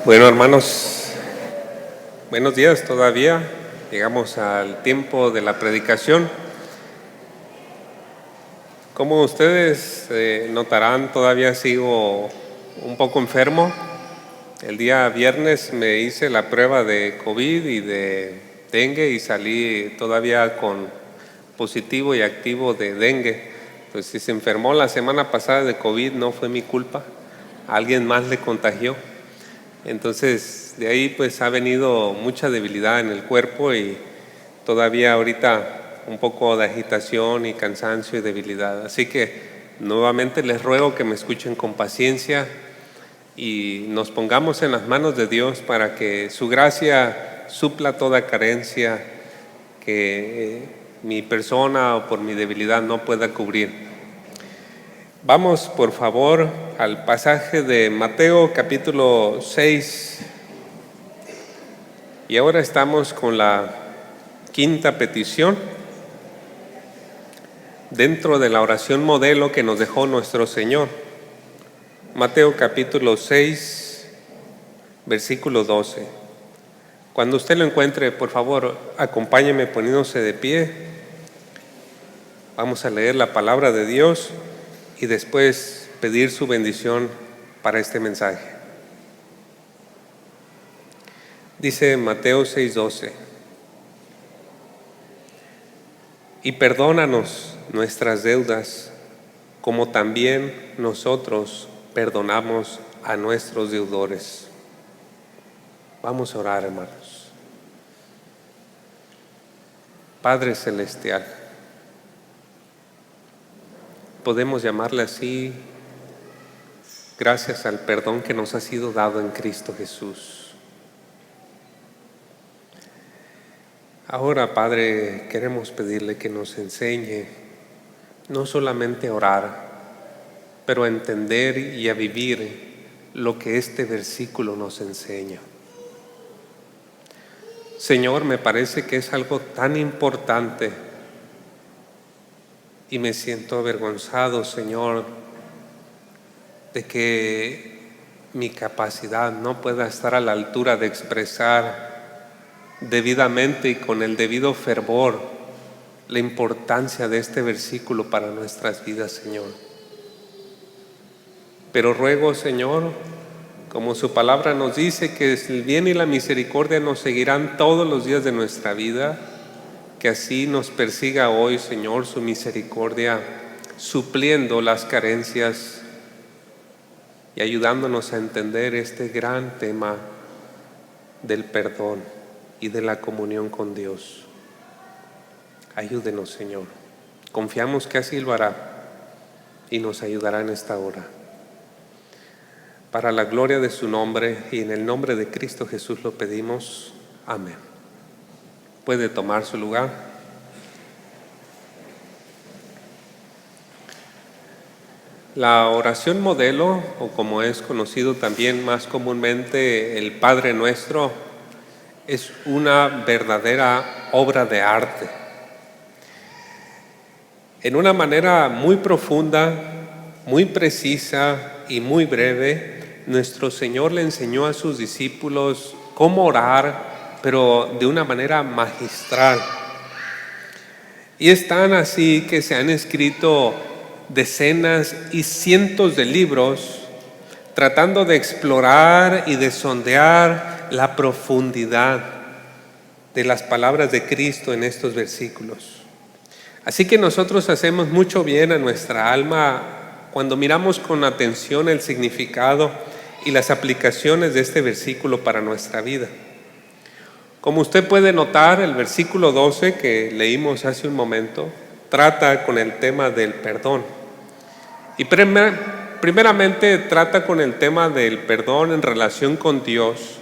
Bueno, hermanos, buenos días todavía. Llegamos al tiempo de la predicación. Como ustedes notarán, todavía sigo un poco enfermo. El día viernes me hice la prueba de COVID y de dengue y salí todavía con positivo y activo de dengue. Entonces, si se enfermó la semana pasada de COVID, no fue mi culpa. A alguien más le contagió. Entonces, de ahí pues ha venido mucha debilidad en el cuerpo y todavía ahorita un poco de agitación y cansancio y debilidad. Así que nuevamente les ruego que me escuchen con paciencia y nos pongamos en las manos de Dios para que su gracia supla toda carencia que mi persona o por mi debilidad no pueda cubrir. Vamos, por favor, al pasaje de Mateo capítulo 6. Y ahora estamos con la quinta petición dentro de la oración modelo que nos dejó nuestro Señor. Mateo capítulo 6, versículo 12. Cuando usted lo encuentre, por favor, acompáñeme poniéndose de pie. Vamos a leer la palabra de Dios y después pedir su bendición para este mensaje. Dice Mateo 6:12: y perdónanos nuestras deudas, como también nosotros perdonamos a nuestros deudores. Vamos a orar, hermanos. Padre Celestial, podemos llamarle así gracias al perdón que nos ha sido dado en Cristo Jesús. Ahora, Padre, queremos pedirle que nos enseñe no solamente a orar, pero a entender y a vivir lo que este versículo nos enseña. Señor, me parece que es algo tan importante y me siento avergonzado, Señor, de que mi capacidad no pueda estar a la altura de expresar debidamente y con el debido fervor la importancia de este versículo para nuestras vidas, Señor. Pero ruego, Señor, como su palabra nos dice, que el bien y la misericordia nos seguirán todos los días de nuestra vida, que así nos persiga hoy, Señor, su misericordia, supliendo las carencias y ayudándonos a entender este gran tema del perdón y de la comunión con Dios. Ayúdenos, Señor. Confiamos que así lo hará y nos ayudará en esta hora. Para la gloria de su nombre y en el nombre de Cristo Jesús lo pedimos. Amén. Puede tomar su lugar. La oración modelo, o como es conocido también más comúnmente el Padre Nuestro, es una verdadera obra de arte. En una manera muy profunda, muy precisa y muy breve, nuestro Señor le enseñó a sus discípulos cómo orar, pero de una manera magistral. Y es tan así que se han escrito decenas y cientos de libros tratando de explorar y de sondear la profundidad de las palabras de Cristo en estos versículos. Así que nosotros hacemos mucho bien a nuestra alma cuando miramos con atención el significado y las aplicaciones de este versículo para nuestra vida. Como usted puede notar, el versículo 12 que leímos hace un momento trata con el tema del perdón. Y primeramente trata con el tema del perdón en relación con Dios,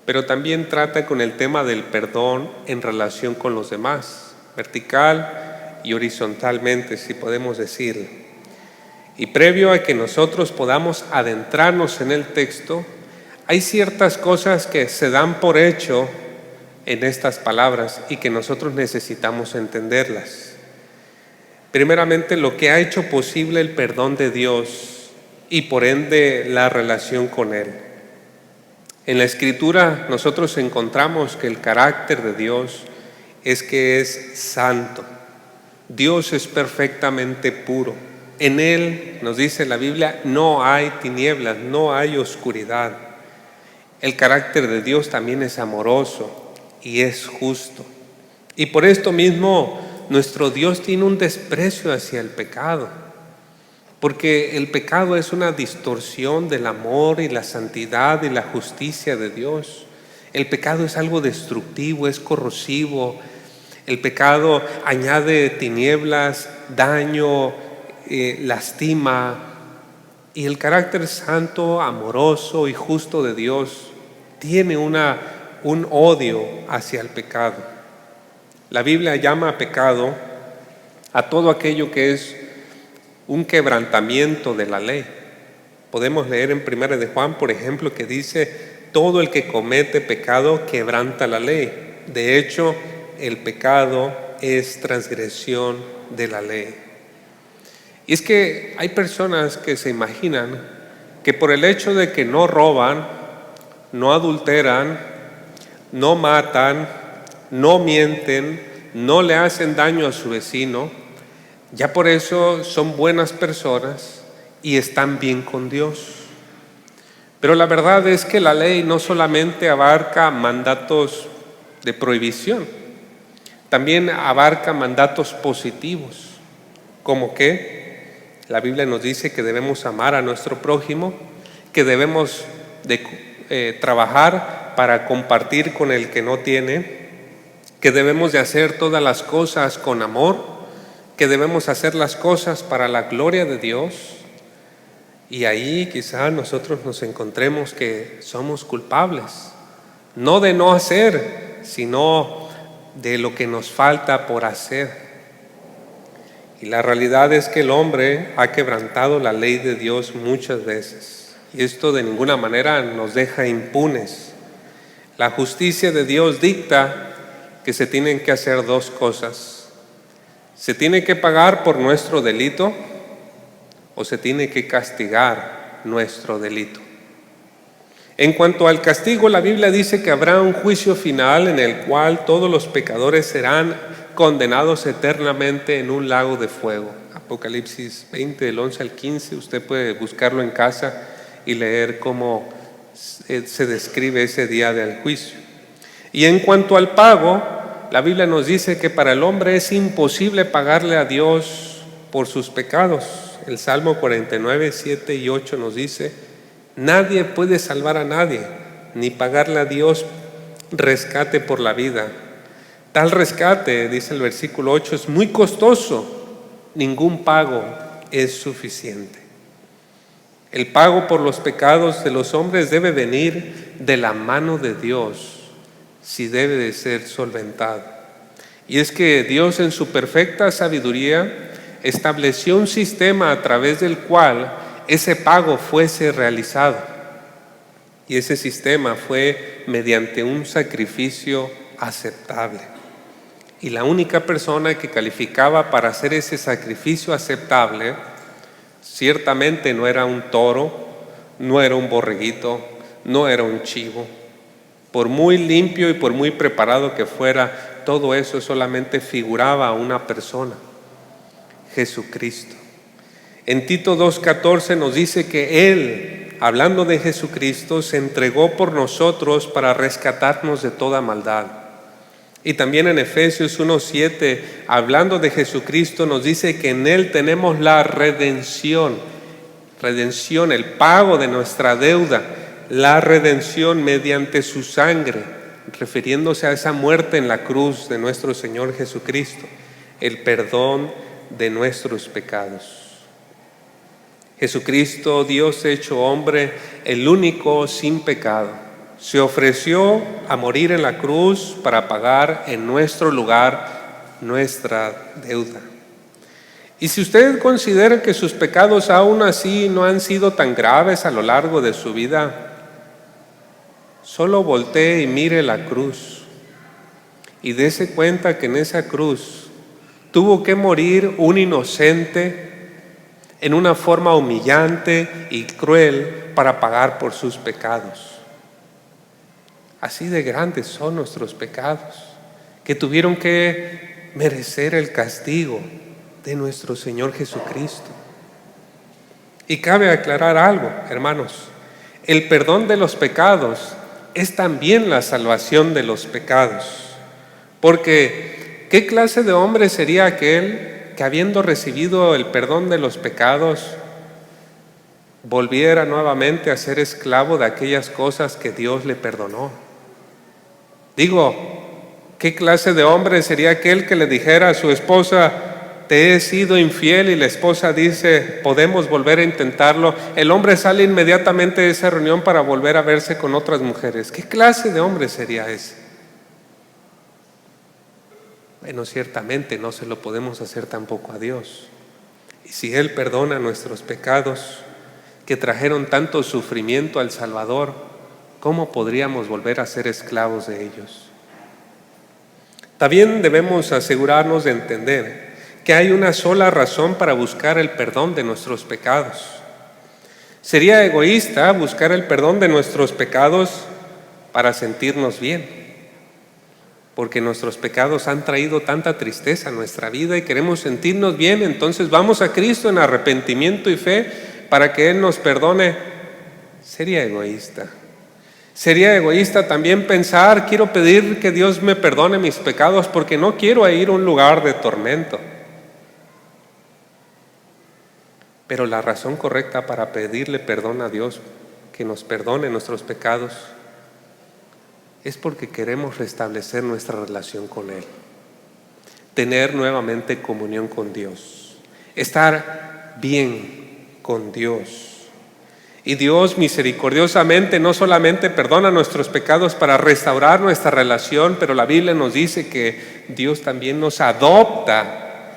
pero también trata con el tema del perdón en relación con los demás, vertical y horizontalmente, si podemos decirlo. Y previo a que nosotros podamos adentrarnos en el texto, hay ciertas cosas que se dan por hecho en estas palabras y que nosotros necesitamos entenderlas. Primeramente, lo que ha hecho posible el perdón de Dios y por ende la relación con Él. En la Escritura nosotros encontramos que el carácter de Dios es que es santo. Dios es perfectamente puro. En Él, nos dice la Biblia, no hay tinieblas, no hay oscuridad. El carácter de Dios también es amoroso y es justo. Y por esto mismo nuestro Dios tiene un desprecio hacia el pecado, porque el pecado es una distorsión del amor y la santidad y la justicia de Dios. El pecado es algo destructivo, es corrosivo. El pecado añade tinieblas, daño, lastima. Y el carácter santo, amoroso y justo de Dios tiene un odio hacia el pecado. La Biblia llama pecado a todo aquello que es un quebrantamiento de la ley. Podemos leer en 1 de Juan, por ejemplo, que dice: todo el que comete pecado quebranta la ley. De hecho, el pecado es transgresión de la ley. Y es que hay personas que se imaginan que por el hecho de que no roban, no adulteran, no matan, no mienten, no le hacen daño a su vecino, ya por eso son buenas personas y están bien con Dios. Pero la verdad es que la ley no solamente abarca mandatos de prohibición, también abarca mandatos positivos, como que la Biblia nos dice que debemos amar a nuestro prójimo, que debemos de trabajar para compartir con el que no tiene, que debemos de hacer todas las cosas con amor, que debemos hacer las cosas para la gloria de Dios. Y ahí quizá nosotros nos encontremos que somos culpables, no de no hacer, sino de lo que nos falta por hacer. Y la realidad es que el hombre ha quebrantado la ley de Dios muchas veces, y esto de ninguna manera nos deja impunes. La justicia de Dios dicta que se tienen que hacer dos cosas: se tiene que pagar por nuestro delito o se tiene que castigar nuestro delito. En cuanto al castigo, la Biblia dice que habrá un juicio final en el cual todos los pecadores serán condenados eternamente en un lago de fuego. Apocalipsis 20, del 11 al 15, usted puede buscarlo en casa y leer cómo se describe ese día del juicio. Y en cuanto al pago, la Biblia nos dice que para el hombre es imposible pagarle a Dios por sus pecados. El Salmo 49, 7 y 8 nos dice: nadie puede salvar a nadie, ni pagarle a Dios rescate por la vida. Tal rescate, dice el versículo 8, es muy costoso, ningún pago es suficiente. El pago por los pecados de los hombres debe venir de la mano de Dios, si debe de ser solventado. Y es que Dios, en su perfecta sabiduría, estableció un sistema a través del cual ese pago fuese realizado. Y ese sistema fue mediante un sacrificio aceptable. Y la única persona que calificaba para hacer ese sacrificio aceptable, ciertamente no era un toro, no era un borreguito, no era un chivo. Por muy limpio y por muy preparado que fuera, todo eso solamente figuraba a una persona: Jesucristo. En Tito 2:14 nos dice que Él, hablando de Jesucristo, se entregó por nosotros para rescatarnos de toda maldad. Y también en Efesios 1:7, hablando de Jesucristo, nos dice que en Él tenemos la redención, el pago de nuestra deuda, la redención mediante su sangre, refiriéndose a esa muerte en la cruz de nuestro Señor Jesucristo, el perdón de nuestros pecados. Jesucristo, Dios hecho hombre, el único sin pecado, se ofreció a morir en la cruz para pagar en nuestro lugar nuestra deuda. Y si usted considera que sus pecados aún así no han sido tan graves a lo largo de su vida, solo voltee y mire la cruz y dése cuenta que en esa cruz tuvo que morir un inocente en una forma humillante y cruel para pagar por sus pecados. Así de grandes son nuestros pecados, que tuvieron que merecer el castigo de nuestro Señor Jesucristo. Y cabe aclarar algo, hermanos: el perdón de los pecados es también la salvación de los pecados. Porque ¿qué clase de hombre sería aquel que, habiendo recibido el perdón de los pecados, volviera nuevamente a ser esclavo de aquellas cosas que Dios le perdonó? Digo, ¿qué clase de hombre sería aquel que le dijera a su esposa: te he sido infiel? Y la esposa dice: podemos volver a intentarlo. El hombre sale inmediatamente de esa reunión para volver a verse con otras mujeres. ¿Qué clase de hombre sería ese? Bueno, ciertamente no se lo podemos hacer tampoco a Dios. Y si Él perdona nuestros pecados que trajeron tanto sufrimiento al Salvador, ¿cómo podríamos volver a ser esclavos de ellos? También debemos asegurarnos de entender que hay una sola razón para buscar el perdón de nuestros pecados. Sería egoísta buscar el perdón de nuestros pecados para sentirnos bien, porque nuestros pecados han traído tanta tristeza a nuestra vida y queremos sentirnos bien. Entonces vamos a Cristo en arrepentimiento y fe para que Él nos perdone. Sería egoísta. Sería egoísta también pensar: quiero pedir que Dios me perdone mis pecados porque no quiero ir a un lugar de tormento. Pero la razón correcta para pedirle perdón a Dios, que nos perdone nuestros pecados, es porque queremos restablecer nuestra relación con Él, tener nuevamente comunión con Dios, estar bien con Dios. Y Dios misericordiosamente no solamente perdona nuestros pecados para restaurar nuestra relación, pero la Biblia nos dice que Dios también nos adopta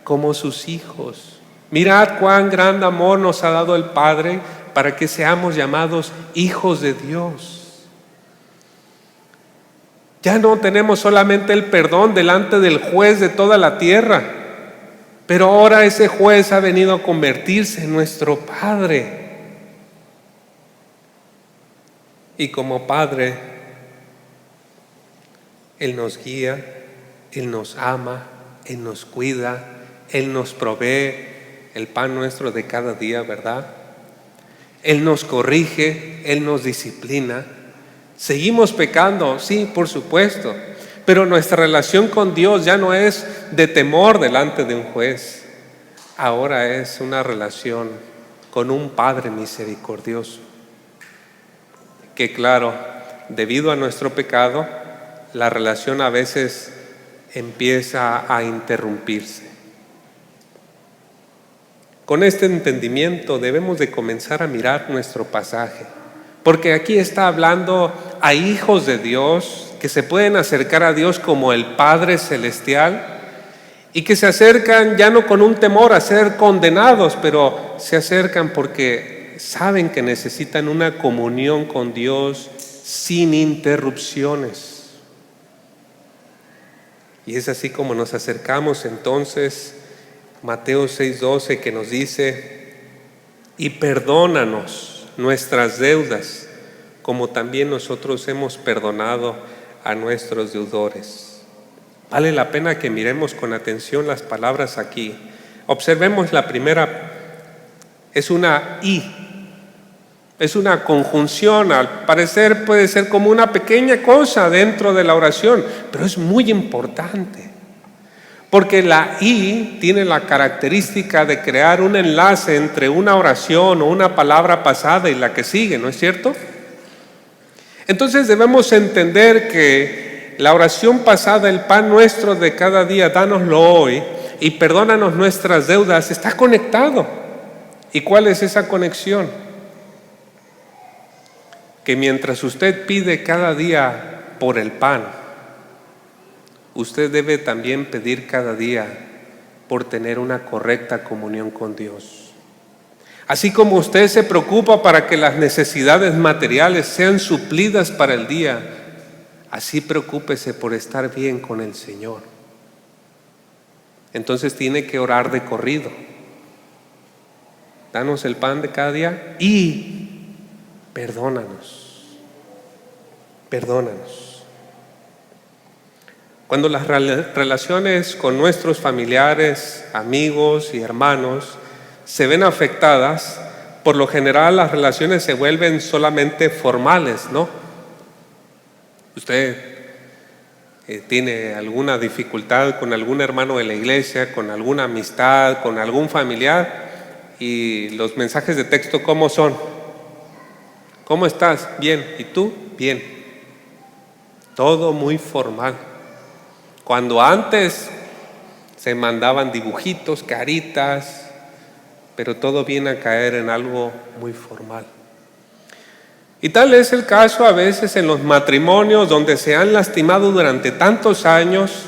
como sus hijos. Mirad cuán gran amor nos ha dado el Padre para que seamos llamados hijos de Dios. Ya no tenemos solamente el perdón delante del juez de toda la tierra, pero ahora ese juez ha venido a convertirse en nuestro Padre. Y como Padre, Él nos guía, Él nos ama, Él nos cuida, Él nos provee el pan nuestro de cada día, ¿verdad? Él nos corrige, Él nos disciplina. ¿Seguimos pecando? Sí, por supuesto, pero nuestra relación con Dios ya no es de temor delante de un juez. Ahora es una relación con un Padre misericordioso, que claro, debido a nuestro pecado, la relación a veces empieza a interrumpirse. Con este entendimiento debemos de comenzar a mirar nuestro pasaje, porque aquí está hablando a hijos de Dios que se pueden acercar a Dios como el Padre Celestial y que se acercan ya no con un temor a ser condenados, pero se acercan porque saben que necesitan una comunión con Dios sin interrupciones. Y es así como nos acercamos entonces Mateo 6:12, que nos dice: y perdónanos nuestras deudas, como también nosotros hemos perdonado a nuestros deudores. Vale la pena que miremos con atención las palabras aquí. Observemos la primera, es una y, es una conjunción. Al parecer puede ser como una pequeña cosa dentro de la oración, pero es muy importante, porque la y tiene la característica de crear un enlace entre una oración o una palabra pasada y la que sigue, ¿no es cierto? Entonces debemos entender que la oración pasada, el pan nuestro de cada día, dánoslo hoy, y perdónanos nuestras deudas, está conectado. ¿Y cuál es esa conexión? Que mientras usted pide cada día por el pan, usted debe también pedir cada día por tener una correcta comunión con Dios. Así como usted se preocupa para que las necesidades materiales sean suplidas para el día, así preocúpese por estar bien con el Señor. Entonces tiene que orar de corrido. Danos el pan de cada día y perdónanos. perdónanos. Cuando las relaciones con nuestros familiares, amigos y hermanos se ven afectadas, por lo general las relaciones se vuelven solamente formales, ¿no? Usted tiene alguna dificultad con algún hermano de la iglesia, con alguna amistad, con algún familiar, y los mensajes de texto, ¿cómo son? ¿Cómo estás? Bien. ¿Y tú? Bien. Todo muy formal. Cuando antes se mandaban dibujitos, caritas, pero todo viene a caer en algo muy formal. Y tal es el caso a veces en los matrimonios donde se han lastimado durante tantos años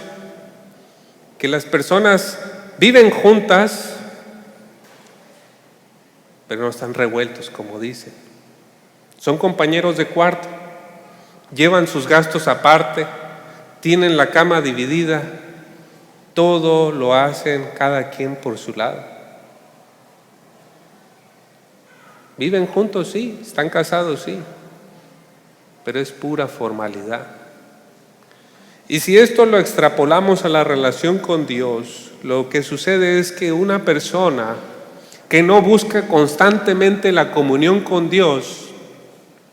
que las personas viven juntas, pero no están revueltos, como dicen. Son compañeros de cuarto, llevan sus gastos aparte, tienen la cama dividida, todo lo hacen cada quien por su lado. Viven juntos, sí, están casados, sí, pero es pura formalidad. Y si esto lo extrapolamos a la relación con Dios, lo que sucede es que una persona que no busca constantemente la comunión con Dios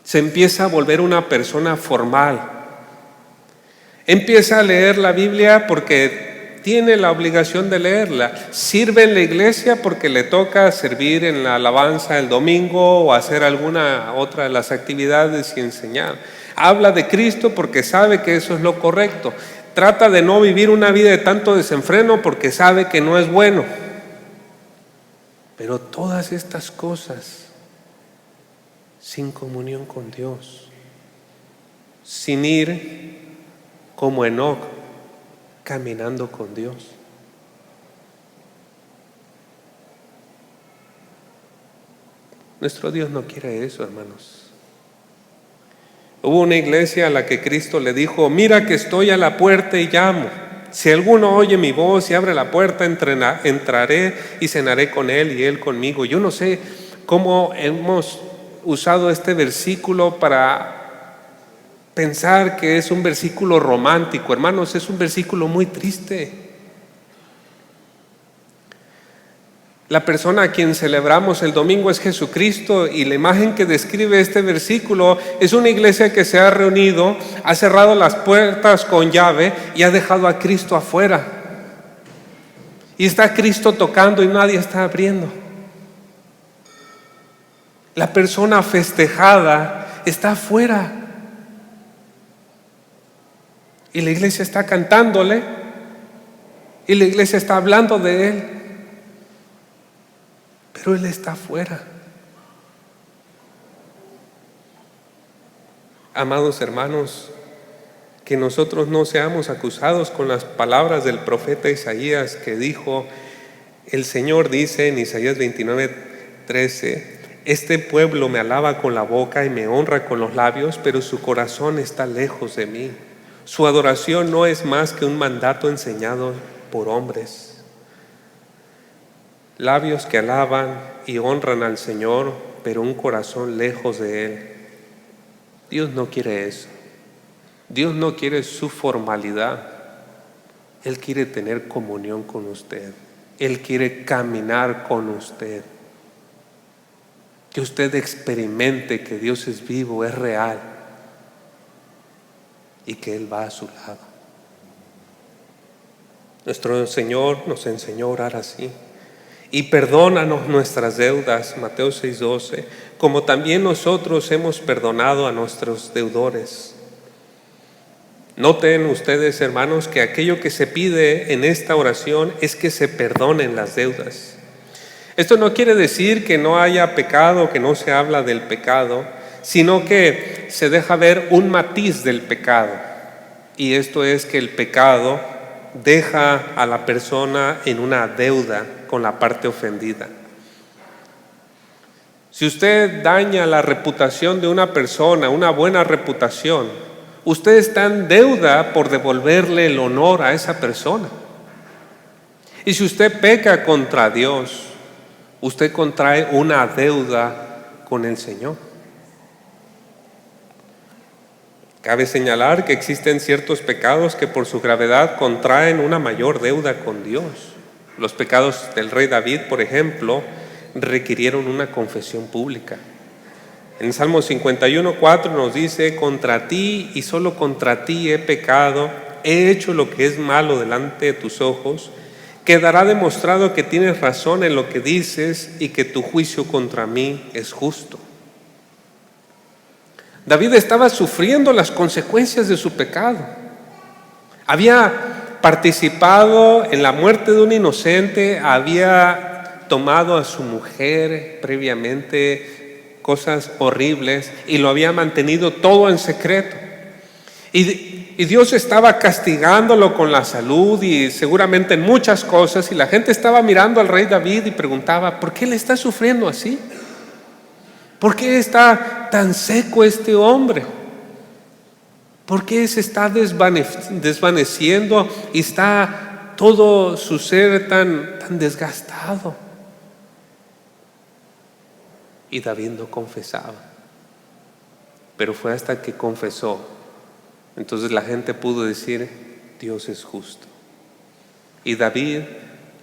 se empieza a volver una persona formal. Empieza a leer la Biblia porque tiene la obligación de leerla. Sirve en la iglesia porque le toca servir en la alabanza el domingo o hacer alguna otra de las actividades y enseñar. Habla de Cristo porque sabe que eso es lo correcto. Trata de no vivir una vida de tanto desenfreno porque sabe que no es bueno. Pero todas estas cosas sin comunión con Dios, sin ir como Enoc caminando con Dios. Nuestro Dios no quiere eso, hermanos. Hubo una iglesia a la que Cristo le dijo: mira que estoy a la puerta y llamo. Si alguno oye mi voz y abre la puerta, entraré y cenaré con él y él conmigo. Yo no sé cómo hemos usado este versículo para pensar que es un versículo romántico. Hermanos, es un versículo muy triste. La persona a quien celebramos el domingo es Jesucristo, y la imagen que describe este versículo es una iglesia que se ha reunido, ha cerrado las puertas con llave y ha dejado a Cristo afuera. Y está Cristo tocando y nadie está abriendo. La persona festejada está afuera. Y la iglesia está cantándole, y la iglesia está hablando de Él, pero Él está afuera. Amados hermanos, que nosotros no seamos acusados con las palabras del profeta Isaías, que dijo: el Señor dice en Isaías 29:13: este pueblo me alaba con la boca y me honra con los labios, pero su corazón está lejos de mí. Su adoración no es más que un mandato enseñado por hombres. Labios que alaban y honran al Señor, pero un corazón lejos de Él. Dios no quiere eso. Dios no quiere su formalidad. Él quiere tener comunión con usted. Él quiere caminar con usted. Que usted experimente que Dios es vivo, es real, y que Él va a su lado. Nuestro Señor nos enseñó a orar así: y perdónanos nuestras deudas, Mateo 6:12, como también nosotros hemos perdonado a nuestros deudores. Noten ustedes, hermanos, que aquello que se pide en esta oración es que se perdonen las deudas. Esto no quiere decir que no haya pecado, que no se habla del pecado, sino que se deja ver un matiz del pecado. Y esto es que el pecado deja a la persona en una deuda con la parte ofendida. Si usted daña la reputación de una persona, una buena reputación, usted está en deuda por devolverle el honor a esa persona. Y si usted peca contra Dios, usted contrae una deuda con el Señor. Cabe señalar que existen ciertos pecados que por su gravedad contraen una mayor deuda con Dios. Los pecados del rey David, por ejemplo, requirieron una confesión pública. En Salmo 51:4 nos dice: contra ti y solo contra ti he pecado, he hecho lo que es malo delante de tus ojos. Quedará demostrado que tienes razón en lo que dices y que tu juicio contra mí es justo. David estaba sufriendo las consecuencias de su pecado. Había participado en la muerte de un inocente, había tomado a su mujer previamente, cosas horribles, y lo había mantenido todo en secreto. Y Dios estaba castigándolo con la salud y seguramente en muchas cosas, y la gente estaba mirando al rey David y preguntaba: ¿por qué le está sufriendo así? ¿Por qué está tan seco este hombre? ¿Por qué se está desvaneciendo y está todo su ser tan desgastado? Y David no confesaba. Pero fue hasta que confesó, entonces la gente pudo decir: Dios es justo. Y David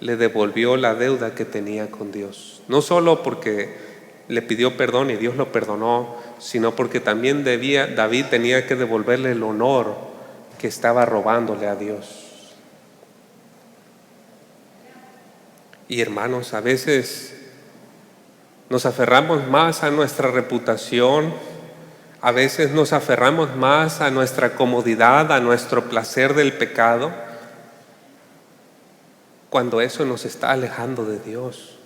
le devolvió la deuda que tenía con Dios. No solo porque le pidió perdón y Dios lo perdonó, sino porque también David tenía que devolverle el honor que estaba robándole a Dios. Y hermanos, a veces nos aferramos más a nuestra reputación, a veces nos aferramos más a nuestra comodidad, a nuestro placer del pecado, cuando eso nos está alejando de Dios.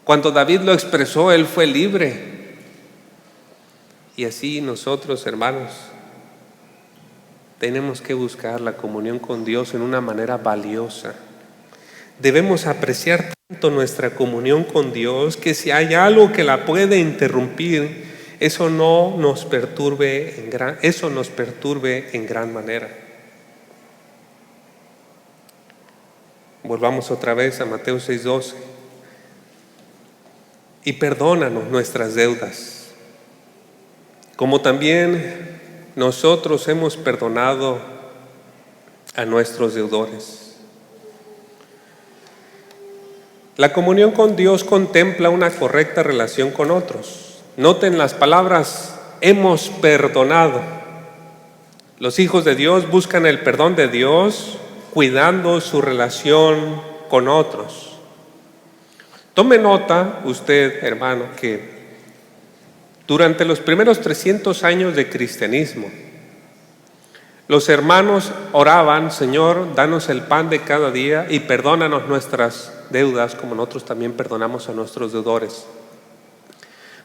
Cuando David lo expresó, él fue libre. Y así nosotros, hermanos, tenemos que buscar la comunión con Dios en una manera valiosa. Debemos apreciar tanto nuestra comunión con Dios que si hay algo que la puede interrumpir, eso nos perturbe en gran manera. Volvamos otra vez a Mateo 6:12. Y perdónanos nuestras deudas, como también nosotros hemos perdonado a nuestros deudores. La comunión con Dios contempla una correcta relación con otros. Noten las palabras: hemos perdonado. Los hijos de Dios buscan el perdón de Dios cuidando su relación con otros. Tome nota usted, hermano, que durante los primeros 300 años de cristianismo, los hermanos oraban: Señor, danos el pan de cada día y perdónanos nuestras deudas, como nosotros también perdonamos a nuestros deudores.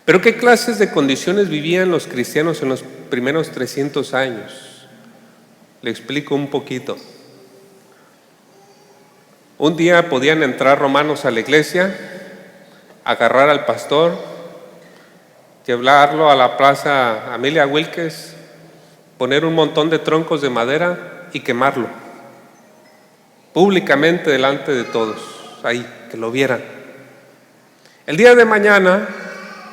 Pero ¿qué clases de condiciones vivían los cristianos en los primeros 300 años? Le explico un poquito. Un día podían entrar romanos a la iglesia, agarrar al pastor, llevarlo a la plaza Amelia Wilkes, poner un montón de troncos de madera y quemarlo públicamente delante de todos, ahí, que lo vieran. El día de mañana,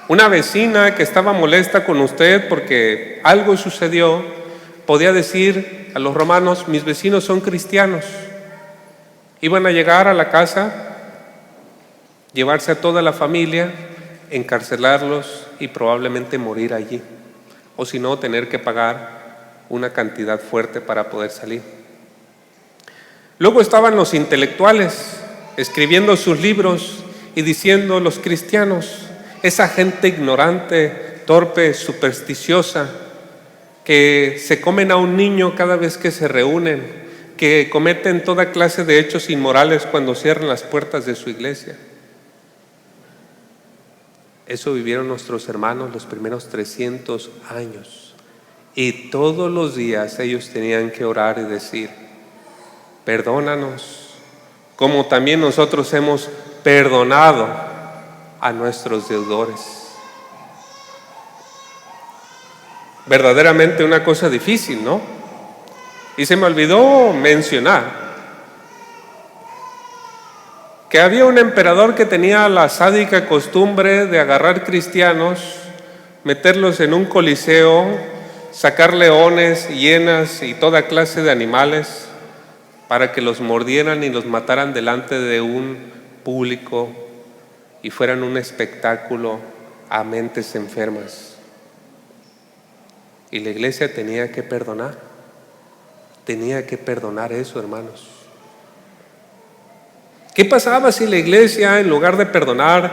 una vecina que estaba molesta con usted porque algo sucedió, podía decir a los romanos: mis vecinos son cristianos. Iban a llegar a la casa, llevarse a toda la familia, encarcelarlos y probablemente morir allí, o si no, tener que pagar una cantidad fuerte para poder salir. Luego estaban los intelectuales escribiendo sus libros y diciendo: los cristianos, esa gente ignorante, torpe, supersticiosa, que se comen a un niño cada vez que se reúnen, que cometen toda clase de hechos inmorales cuando cierran las puertas de su iglesia. Eso vivieron nuestros hermanos los primeros 300 años. Y todos los días ellos tenían que orar y decir: perdónanos, como también nosotros hemos perdonado a nuestros deudores. Verdaderamente una cosa difícil, ¿no? Y se me olvidó mencionar que había un emperador que tenía la sádica costumbre de agarrar cristianos, meterlos en un coliseo sacar leones, hienas y toda clase de animales para que los mordieran y los mataran delante de un público y fueran un espectáculo a mentes enfermas. Y la iglesia tenía que perdonar eso, hermanos. ¿Qué pasaba si la iglesia, en lugar de perdonar,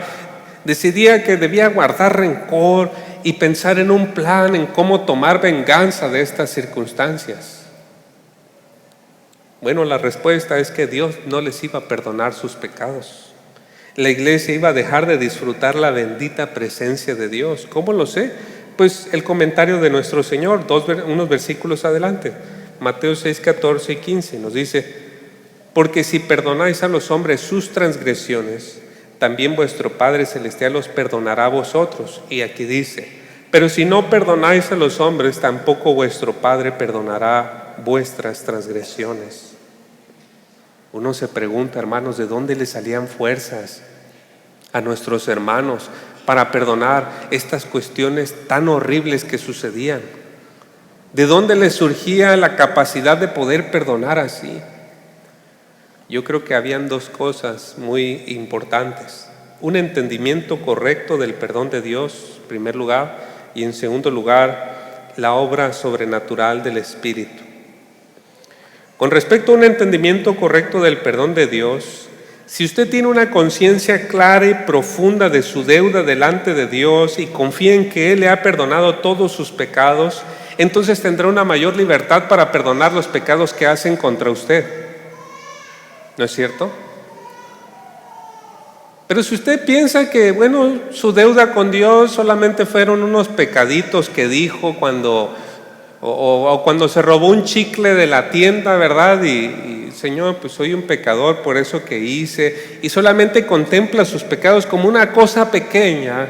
decidía que debía guardar rencor y pensar en un plan, en cómo tomar venganza de estas circunstancias? Bueno, la respuesta es que Dios no les iba a perdonar sus pecados. La iglesia iba a dejar de disfrutar la bendita presencia de Dios. ¿Cómo lo sé? Pues el comentario de nuestro Señor, unos versículos adelante, Mateo 6, 14 y 15, nos dice: porque si perdonáis a los hombres sus transgresiones, también vuestro Padre Celestial os perdonará a vosotros. Y aquí dice: pero si no perdonáis a los hombres, tampoco vuestro Padre perdonará vuestras transgresiones. Uno se pregunta, hermanos, ¿de dónde le salían fuerzas a nuestros hermanos para perdonar estas cuestiones tan horribles que sucedían? ¿De dónde les surgía la capacidad de poder perdonar así? Yo creo que habían dos cosas muy importantes: un entendimiento correcto del perdón de Dios, en primer lugar, y en segundo lugar, la obra sobrenatural del Espíritu. Con respecto a un entendimiento correcto del perdón de Dios, si usted tiene una conciencia clara y profunda de su deuda delante de Dios y confía en que Él le ha perdonado todos sus pecados, entonces tendrá una mayor libertad para perdonar los pecados que hacen contra usted. ¿No es cierto? Pero si usted piensa que, bueno, su deuda con Dios solamente fueron unos pecaditos que dijo cuando se robó un chicle de la tienda, ¿verdad? Y Señor, pues soy un pecador por eso que hice, y solamente contempla sus pecados como una cosa pequeña,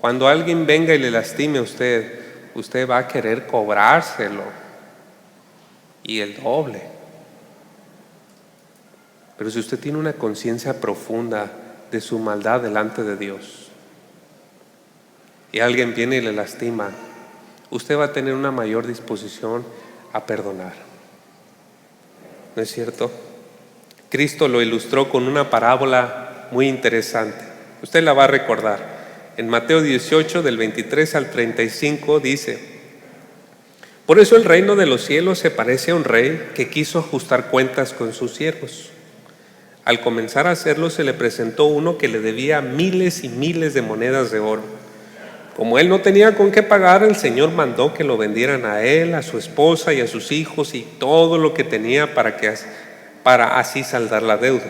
cuando alguien venga y le lastime a usted va a querer cobrárselo y el doble. Pero si usted tiene una conciencia profunda de su maldad delante de Dios y alguien viene y le lastima, usted va a tener una mayor disposición a perdonar. ¿No es cierto? Cristo lo ilustró con una parábola muy interesante. Usted la va a recordar. En Mateo 18, del 23 al 35, dice: por eso el reino de los cielos se parece a un rey que quiso ajustar cuentas con sus siervos. Al comenzar a hacerlo, se le presentó uno que le debía miles y miles de monedas de oro. Como él no tenía con qué pagar, el Señor mandó que lo vendieran a él, a su esposa y a sus hijos y todo lo que tenía para así saldar la deuda.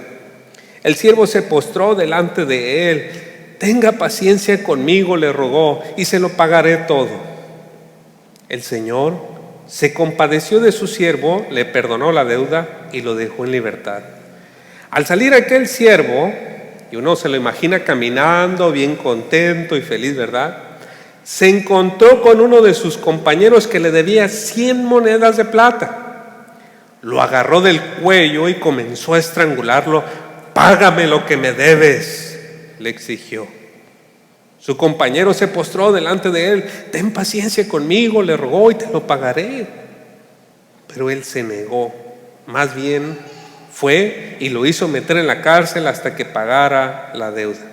El siervo se postró delante de él. Tenga paciencia conmigo, le rogó, y se lo pagaré todo. El Señor se compadeció de su siervo, le perdonó la deuda y lo dejó en libertad. Al salir aquel siervo, y uno se lo imagina caminando bien contento y feliz, ¿verdad? Se encontró con uno de sus compañeros que le debía 100 monedas de plata. Lo agarró del cuello y comenzó a estrangularlo. Págame lo que me debes, le exigió. Su compañero se postró delante de él. Ten paciencia conmigo, le rogó, y te lo pagaré. Pero él se negó. Más bien fue y lo hizo meter en la cárcel hasta que pagara la deuda.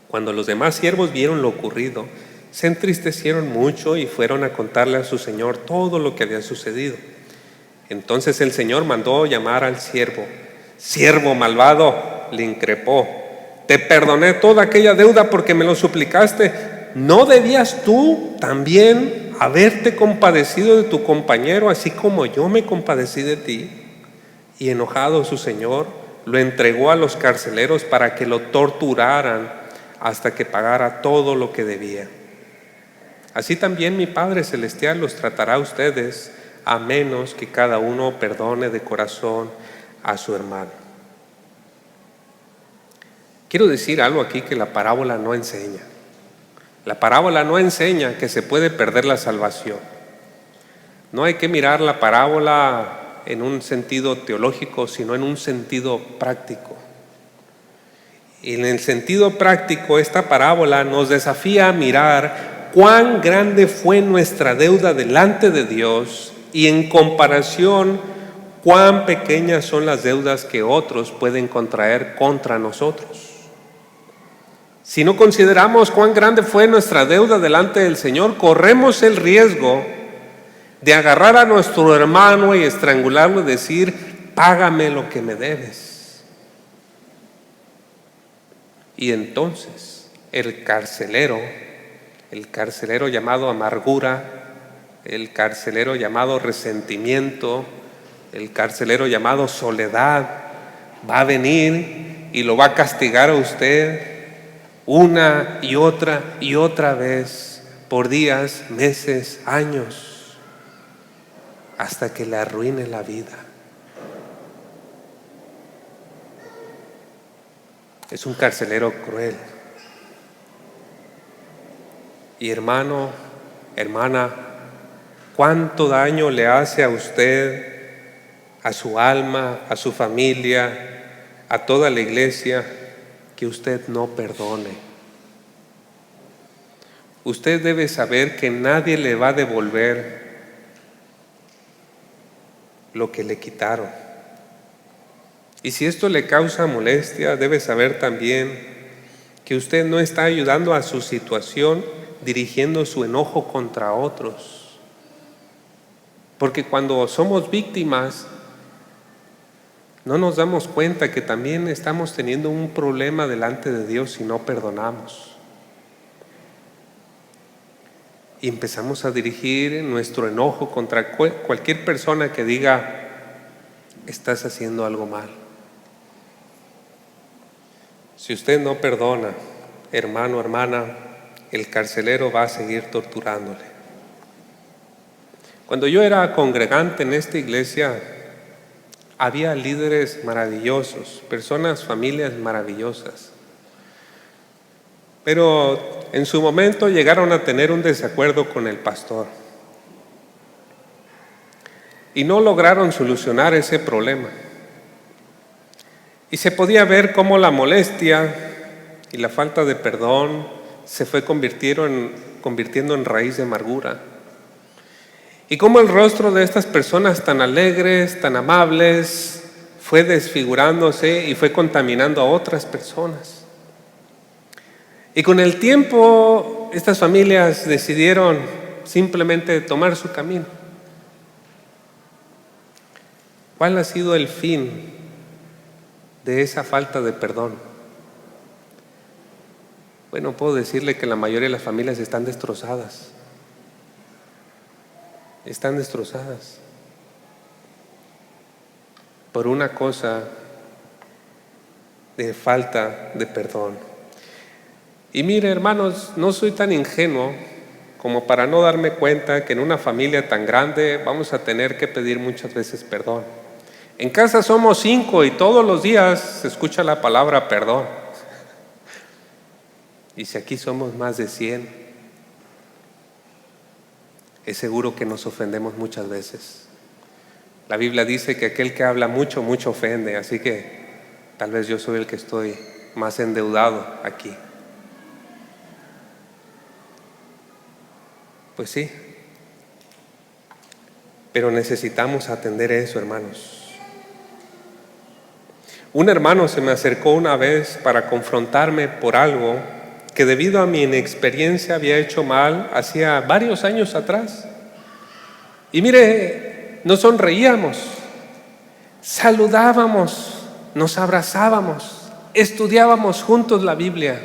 Cuando los demás siervos vieron lo ocurrido, se entristecieron mucho y fueron a contarle a su señor todo lo que había sucedido. Entonces el Señor mandó llamar al siervo. Siervo malvado, le increpó, te perdoné toda aquella deuda porque me lo suplicaste. ¿No debías tú también haberte compadecido de tu compañero así como yo me compadecí de ti? Y enojado su señor, lo entregó a los carceleros para que lo torturaran hasta que pagara todo lo que debía. Así también mi Padre Celestial los tratará a ustedes, a menos que cada uno perdone de corazón a su hermano. Quiero decir algo aquí que la parábola no enseña. La parábola no enseña que se puede perder la salvación. No hay que mirar la parábola en un sentido teológico, sino en un sentido práctico. Y en el sentido práctico, esta parábola nos desafía a mirar cuán grande fue nuestra deuda delante de Dios y en comparación cuán pequeñas son las deudas que otros pueden contraer contra nosotros. Si no consideramos cuán grande fue nuestra deuda delante del Señor, corremos el riesgo de agarrar a nuestro hermano y estrangularlo y decir: págame lo que me debes. Y entonces el carcelero llamado amargura, el carcelero llamado resentimiento, el carcelero llamado soledad, va a venir y lo va a castigar a usted una y otra vez por días, meses, años, hasta que le arruine la vida. Es un carcelero cruel. Y hermano, hermana, ¿cuánto daño le hace a usted, a su alma, a su familia, a toda la iglesia, que usted no perdone? Usted debe saber que nadie le va a devolver lo que le quitaron. Y si esto le causa molestia, debe saber también que usted no está ayudando a su situación dirigiendo su enojo contra otros. Porque cuando somos víctimas, no nos damos cuenta que también estamos teniendo un problema delante de Dios si no perdonamos. Y empezamos a dirigir nuestro enojo contra cualquier persona que diga: estás haciendo algo mal. Si usted no perdona, hermano, hermana, el carcelero va a seguir torturándole. Cuando yo era congregante en esta iglesia, había líderes maravillosos, personas, familias maravillosas. Pero en su momento llegaron a tener un desacuerdo con el pastor. Y no lograron solucionar ese problema. Y se podía ver cómo la molestia y la falta de perdón se fue convirtiendo en raíz de amargura. Y cómo el rostro de estas personas tan alegres, tan amables, fue desfigurándose y fue contaminando a otras personas. Y con el tiempo, estas familias decidieron simplemente tomar su camino. ¿Cuál ha sido el fin de esa falta de perdón? Bueno, puedo decirle que la mayoría de las familias están destrozadas. Están destrozadas por una cosa de falta de perdón. Y mire, hermanos, no soy tan ingenuo como para no darme cuenta que en una familia tan grande vamos a tener que pedir muchas veces perdón. En casa somos 5 y todos los días se escucha la palabra perdón. Y si aquí somos más de 100, es seguro que nos ofendemos muchas veces. La Biblia dice que aquel que habla mucho, mucho ofende, así que tal vez yo soy el que estoy más endeudado aquí. Pues sí, pero necesitamos atender eso, hermanos. Un hermano se me acercó una vez para confrontarme por algo que debido a mi inexperiencia había hecho mal hacía varios años atrás. Y mire, nos sonreíamos, saludábamos, nos abrazábamos, estudiábamos juntos la Biblia.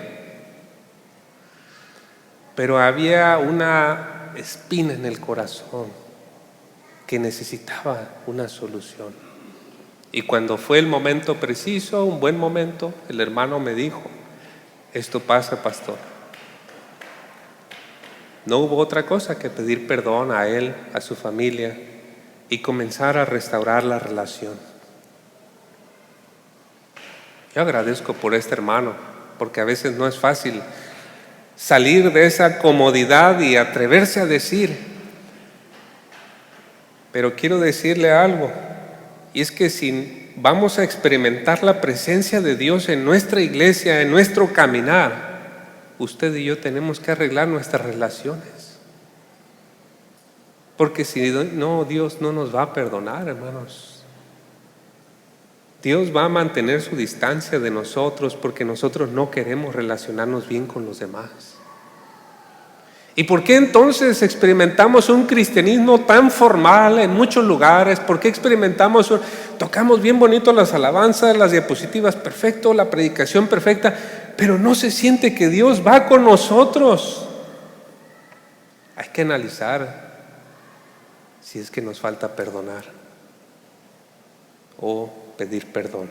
Pero había una espina en el corazón que necesitaba una solución. Y cuando fue el momento preciso, un buen momento, el hermano me dijo: esto pasa, pastor. No hubo otra cosa que pedir perdón a él, a su familia y comenzar a restaurar la relación. Yo agradezco por este hermano, porque a veces no es fácil salir de esa comodidad y atreverse a decir. Pero quiero decirle algo, y es que si vamos a experimentar la presencia de Dios en nuestra iglesia, en nuestro caminar, usted y yo tenemos que arreglar nuestras relaciones. Porque si no, Dios no nos va a perdonar, hermanos. Dios va a mantener su distancia de nosotros porque nosotros no queremos relacionarnos bien con los demás. ¿Y por qué entonces experimentamos un cristianismo tan formal en muchos lugares? ¿Por qué tocamos bien bonito las alabanzas, las diapositivas perfecto, la predicación perfecta, pero no se siente que Dios va con nosotros? Hay que analizar si es que nos falta perdonar o pedir perdón.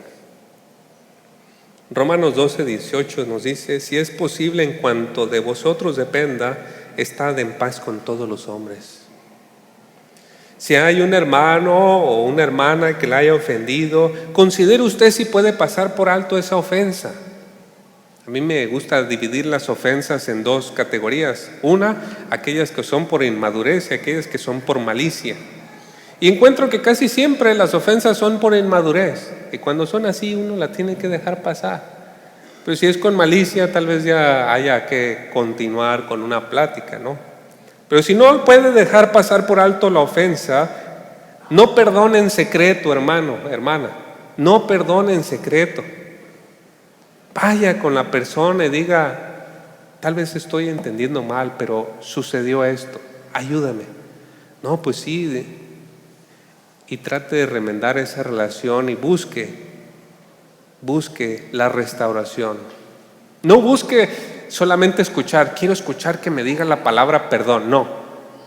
Romanos 12:18 nos dice: si es posible, en cuanto de vosotros dependa, estad en paz con todos los hombres. Si hay un hermano o una hermana que la haya ofendido, considere usted si puede pasar por alto esa ofensa. A mí me gusta dividir las ofensas en dos categorías. Una, aquellas que son por inmadurez, y aquellas que son por malicia. Y encuentro que casi siempre las ofensas son por inmadurez, y cuando son así uno la tiene que dejar pasar. Pero si es con malicia, tal vez ya haya que continuar con una plática, ¿no? Pero si no puede dejar pasar por alto la ofensa, no perdone en secreto, hermano, hermana. No perdone en secreto. Vaya con la persona y diga: tal vez estoy entendiendo mal, pero sucedió esto, ayúdame. No, pues sí. Y trate de remendar esa relación y busque la restauración. No busque solamente escuchar, quiero escuchar que me diga la palabra perdón. No,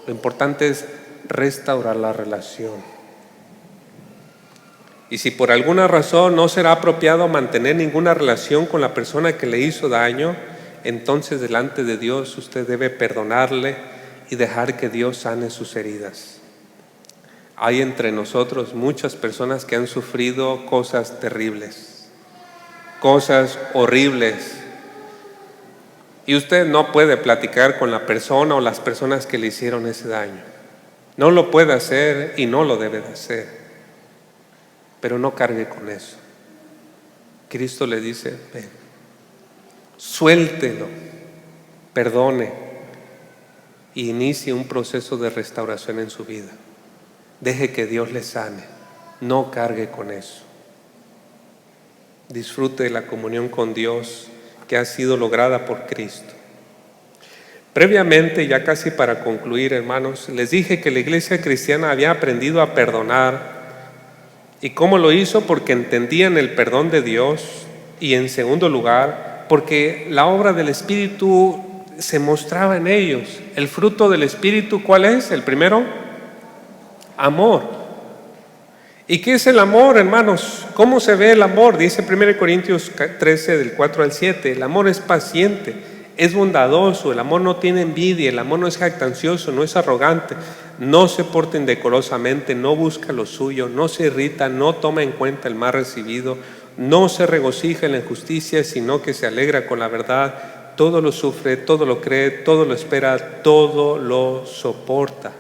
lo importante es restaurar la relación. Y si por alguna razón no será apropiado mantener ninguna relación con la persona que le hizo daño, entonces delante de Dios usted debe perdonarle y dejar que Dios sane sus heridas. Hay entre nosotros muchas personas que han sufrido cosas terribles, cosas horribles, y usted no puede platicar con la persona o las personas que le hicieron ese daño. No lo puede hacer y no lo debe de hacer, pero no cargue con eso. Cristo le dice: ven, suéltelo, perdone y inicie un proceso de restauración en su vida. Deje que Dios le sane, no cargue con eso. Disfrute de la comunión con Dios que ha sido lograda por Cristo. Previamente, ya casi para concluir, hermanos, les dije que la iglesia cristiana había aprendido a perdonar. ¿Y cómo lo hizo? Porque entendían el perdón de Dios, y en segundo lugar, porque la obra del Espíritu se mostraba en ellos. El fruto del Espíritu, ¿cuál es? El primero, amor. ¿Y qué es el amor, hermanos? ¿Cómo se ve el amor? Dice 1 Corintios 13, del 4 al 7. El amor es paciente, es bondadoso, el amor no tiene envidia, el amor no es jactancioso, no es arrogante, no se porta indecorosamente, no busca lo suyo, no se irrita, no toma en cuenta el mal recibido, no se regocija en la injusticia, sino que se alegra con la verdad. Todo lo sufre, todo lo cree, todo lo espera, todo lo soporta.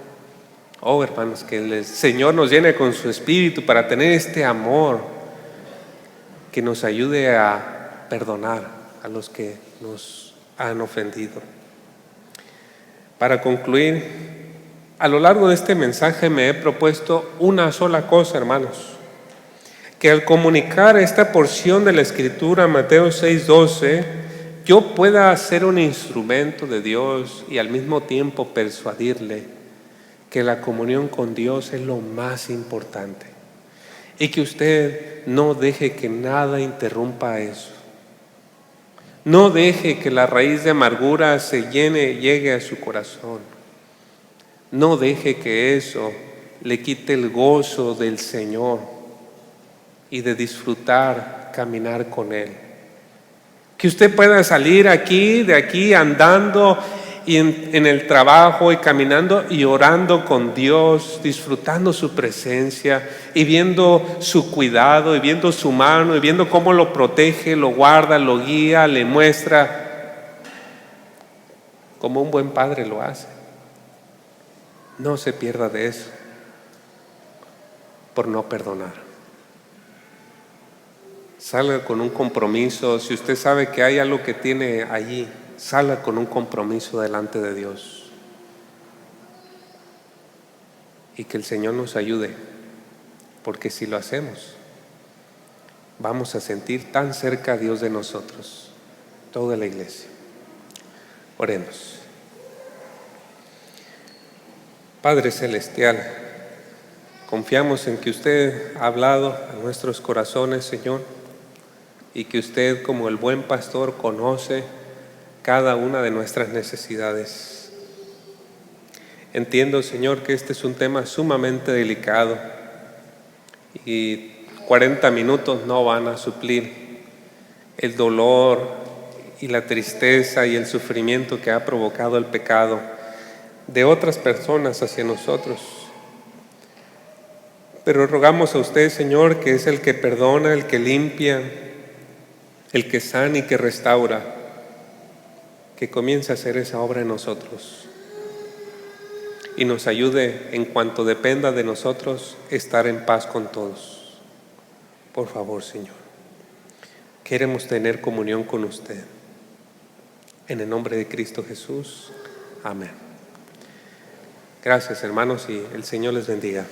Oh, hermanos, que el Señor nos llene con su Espíritu para tener este amor que nos ayude a perdonar a los que nos han ofendido. Para concluir, a lo largo de este mensaje me he propuesto una sola cosa, hermanos: que al comunicar esta porción de la Escritura, Mateo 6:12, yo pueda ser un instrumento de Dios y al mismo tiempo persuadirle que la comunión con Dios es lo más importante, y que usted no deje que nada interrumpa eso. No deje que la raíz de amargura llegue a su corazón. No deje que eso le quite el gozo del Señor y de disfrutar caminar con Él. Que usted pueda salir de aquí andando y en el trabajo y caminando y orando con Dios, disfrutando su presencia y viendo su cuidado y viendo su mano y viendo cómo lo protege, lo guarda, lo guía, le muestra, como un buen padre lo hace. No se pierda de eso por no perdonar. Salga con un compromiso. Si usted sabe que hay algo que tiene allí, salga con un compromiso delante de Dios. Y que el Señor nos ayude, porque si lo hacemos, vamos a sentir tan cerca a Dios de nosotros, toda la iglesia. Oremos. Padre Celestial, confiamos en que usted ha hablado a nuestros corazones, Señor, y que usted, como el buen pastor, conoce cada una de nuestras necesidades. Entiendo, Señor, que este es un tema sumamente delicado y 40 minutos no van a suplir el dolor y la tristeza y el sufrimiento que ha provocado el pecado de otras personas hacia nosotros. Pero rogamos a usted, Señor, que es el que perdona, el que limpia, el que sana y que restaura, que comience a hacer esa obra en nosotros y nos ayude, en cuanto dependa de nosotros, estar en paz con todos. Por favor, Señor, queremos tener comunión con usted. En el nombre de Cristo Jesús. Amén. Gracias, hermanos, y el Señor les bendiga.